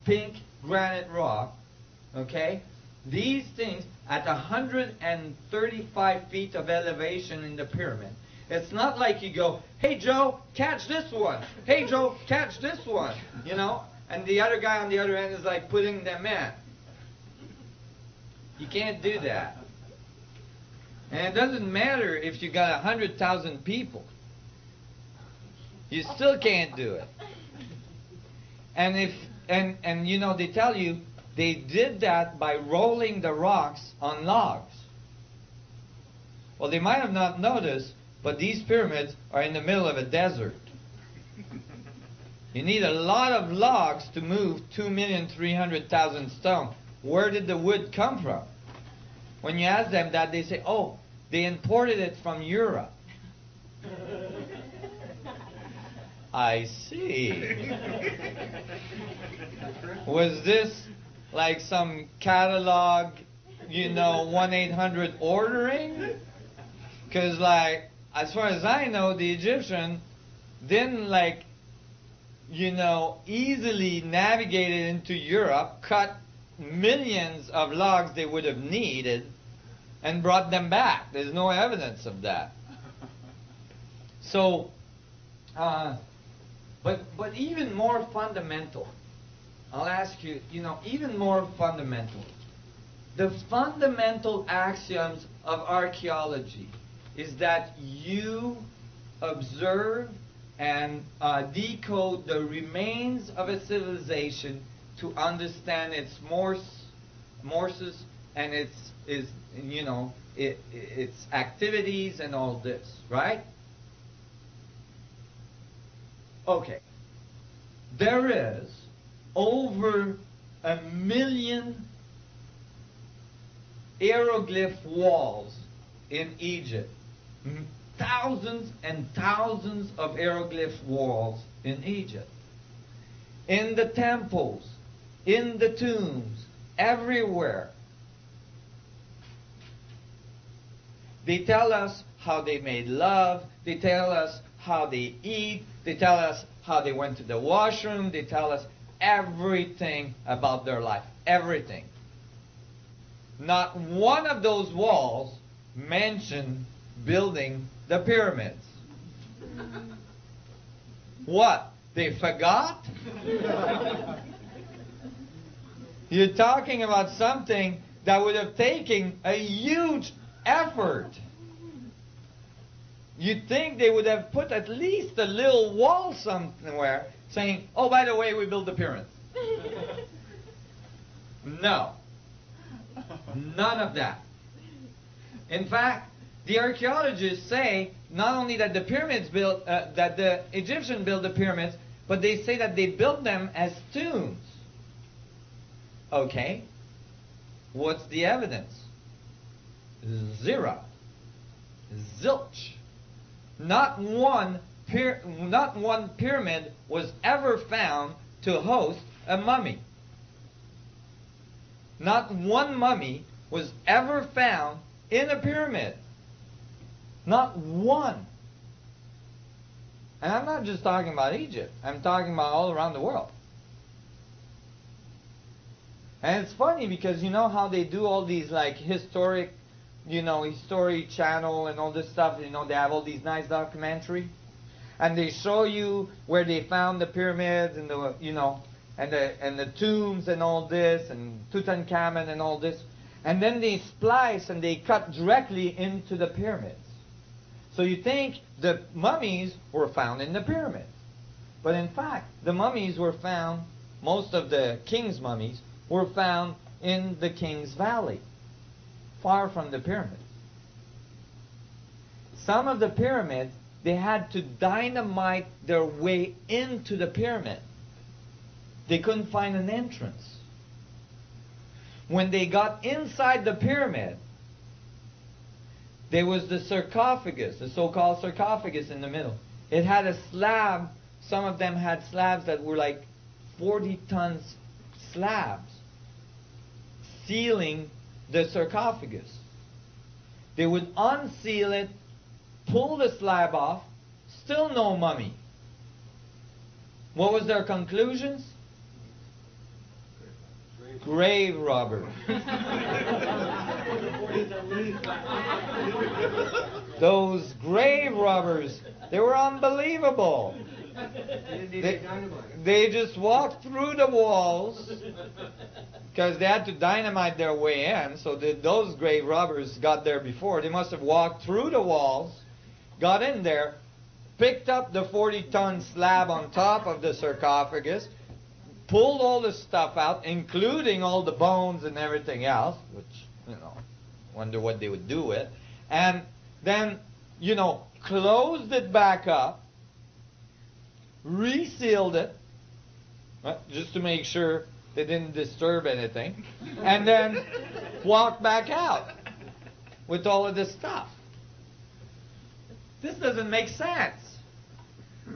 pink granite rock, okay? These things at 135 feet of elevation in the pyramid. It's not like you go, hey Joe, catch this one. Hey Joe, catch this one. You know? And the other guy on the other end is like putting them in. You can't do that. And it doesn't matter if you got 100,000 people. You still can't do it. And if you know, they tell you they did that by rolling the rocks on logs. Well, they might have not noticed, but these pyramids are in the middle of a desert. You need a lot of logs to move 2,300,000 stone. Where did the wood come from? When you ask them that, they say, oh, they imported it from Europe. I see. Was this like some catalog, you know, 1-800 ordering? Because, like, as far as I know, the Egyptian didn't, like, you know, easily navigate it into Europe, cut millions of logs they would have needed, and brought them back. There's no evidence of that. So, but even more fundamental, I'll ask you, you know, even more fundamental. The fundamental axioms of archaeology is that you observe and decode the remains of a civilization to understand its morses and its activities and all this, right? Okay. There is over 1 million hieroglyph walls in Egypt. Thousands and thousands of hieroglyph walls in Egypt. In the temples, in the tombs, everywhere. They tell us how they made love. They tell us how they eat. They tell us how they went to the washroom. They tell us everything about their life. Everything. Not one of those walls mentioned building the pyramids. What? They forgot? You're talking about something that would have taken a huge effort. You'd think they would have put at least a little wall somewhere saying, oh, by the way, we built the pyramids. No. None of that. In fact, the archaeologists say not only that the pyramids built, that the Egyptians built the pyramids, but they say that they built them as tombs. Okay. What's the evidence? Zero. Zilch. Not one pyramid was ever found to host a mummy. Not one mummy was ever found in a pyramid. Not one. And I'm not just talking about Egypt. I'm talking about all around the world. And it's funny because you know how they do all these like historic, you know, History Channel and all this stuff. You know, they have all these nice documentaries. And they show you where they found the pyramids and the, you know, and the tombs and all this, and Tutankhamun and all this. And then they splice and they cut directly into the pyramids. So you think the mummies were found in the pyramids. But in fact, the mummies were found, most of the king's mummies, were found in the King's Valley, far from the pyramids. Some of the pyramids, they had to dynamite their way into the pyramid. They couldn't find an entrance. When they got inside the pyramid, there was the sarcophagus, the so-called sarcophagus in the middle. It had a slab. Some of them had slabs that were like 40 tons slabs sealing the sarcophagus. They would unseal it, pull the slab off, still no mummy. What was their conclusions? Grave robbers. Those grave robbers, they were unbelievable. They just walked through the walls because they had to dynamite their way in. So those grave robbers got there before. They must have walked through the walls, got in there, picked up the 40-ton slab on top of the sarcophagus, pulled all the stuff out, including all the bones and everything else, which, wonder what they would do with, and then, closed it back up, resealed it, just to make sure they didn't disturb anything, and then walked back out with all of this stuff. This doesn't make sense.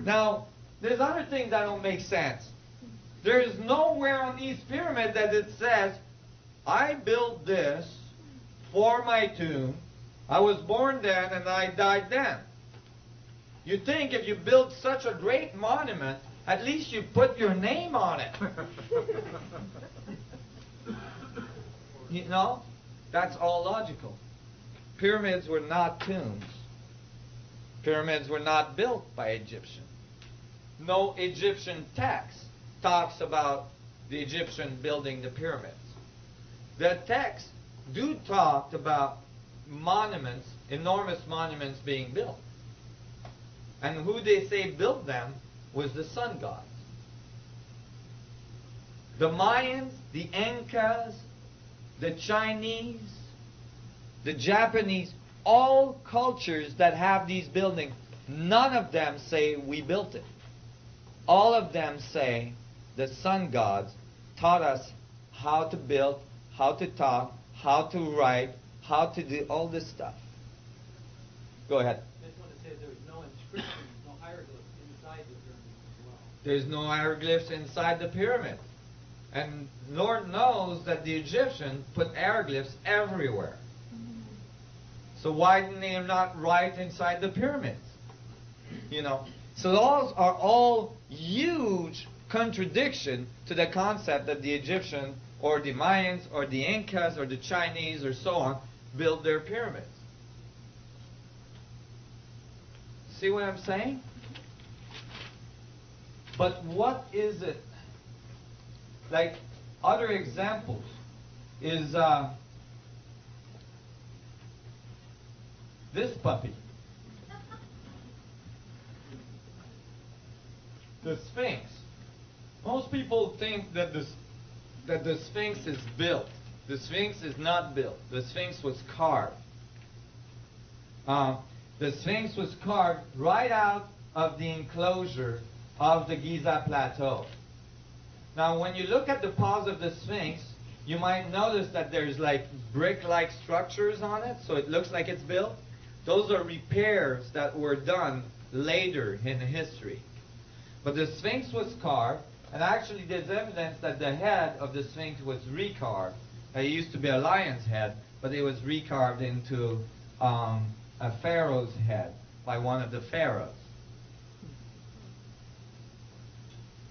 Now, there's other things that don't make sense. There is nowhere on these pyramids that it says, I built this for my tomb. I was born then and I died then. You think if you build such a great monument, at least you put your name on it. That's all logical. Pyramids were not tombs. Pyramids were not built by Egyptians. No Egyptian text talks about the Egyptian building the pyramids. The texts do talk about monuments, enormous monuments being built. And who they say built them was the sun gods. The Mayans, the Incas, the Chinese, the Japanese, all cultures that have these buildings, none of them say we built it. All of them say the sun gods taught us how to build, how to talk, how to write, how to do all this stuff. Go ahead. I just want to say there's no inscription, no hieroglyphs inside the pyramids as well. There's no hieroglyphs inside the pyramid. And Lord knows that the Egyptians put hieroglyphs everywhere. So why didn't they not write inside the pyramids? So those are all huge contradiction to the concept that the Egyptian or the Mayans or the Incas or the Chinese or so on built their pyramids. See what I'm saying? But what is it? Like other examples is this puppy. The Sphinx. Most people think that the Sphinx is built. The Sphinx is not built. The Sphinx was carved. The Sphinx was carved right out of the enclosure of the Giza Plateau. Now, when you look at the paws of the Sphinx, you might notice that there's like brick-like structures on it, so it looks like it's built. Those are repairs that were done later in history. But the Sphinx was carved, and actually there's evidence that the head of the Sphinx was recarved. It used to be a lion's head, but it was recarved into a pharaoh's head by one of the pharaohs.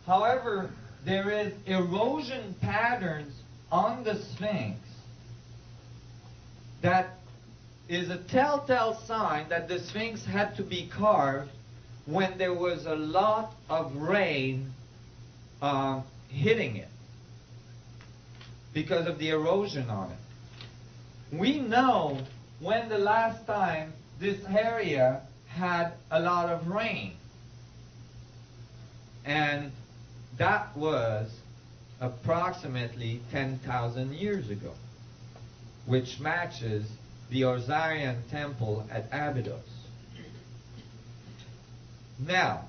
However, there is erosion patterns on the Sphinx that is a telltale sign that the Sphinx had to be carved when there was a lot of rain hitting it because of the erosion on it. We know when the last time this area had a lot of rain, and that was approximately 10,000 years ago, which matches the Osirian temple at Abydos. Now,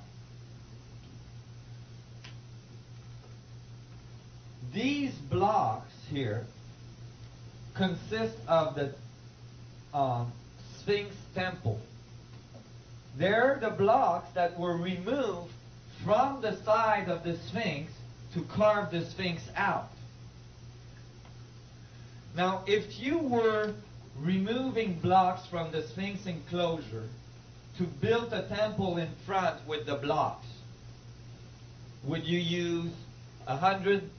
these blocks here consist of the Sphinx temple. They're the blocks that were removed from the side of the Sphinx to carve the Sphinx out. Now, if you were removing blocks from the Sphinx enclosure to build a temple in front with the blocks, would you use 100